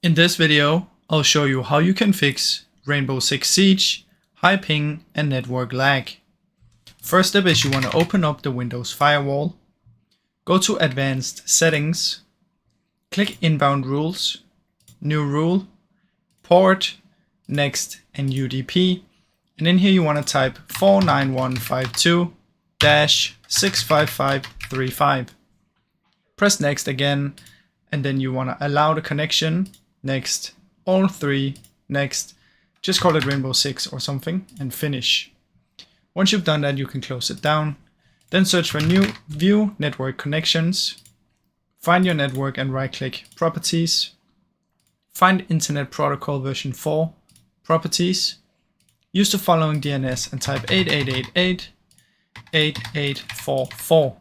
In this video, I'll show you how you can fix Rainbow Six Siege, high ping and network lag. First step is you want to open up the Windows firewall, go to Advanced Settings, click Inbound Rules, New Rule, Port, Next and UDP, and in here you want to type 49152-65535. Press Next again, and then you want to allow the connection, Next, all three, Next, just call it Rainbow Six or something, and finish. Once you've done that, you can close it down. Then search for New View Network Connections, find your network and right-click Properties, find Internet Protocol version 4, Properties, use the following DNS and type 8888.8844.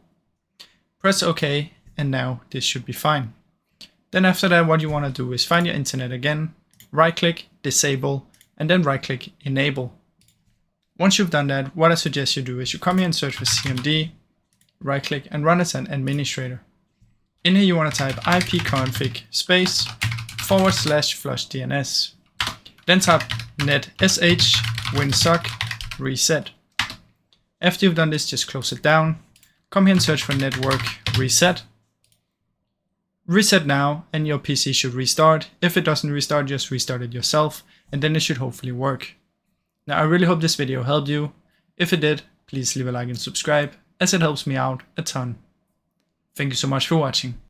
Press OK, and now this should be fine. Then after that, what you want to do is find your internet again, right-click, Disable, and then right-click, Enable. Once you've done that, what I suggest you do is you come here and search for CMD, right-click, and run as an administrator. In here you want to type ipconfig space /flush DNS. Then type net sh winsock reset. After you've done this, just close it down. Come here and search for network reset. Reset now and your PC should restart. If it doesn't restart, just restart it yourself and then it should hopefully work. Now I really hope this video helped you. If it did, please leave a like and subscribe as it helps me out a ton. Thank you so much for watching.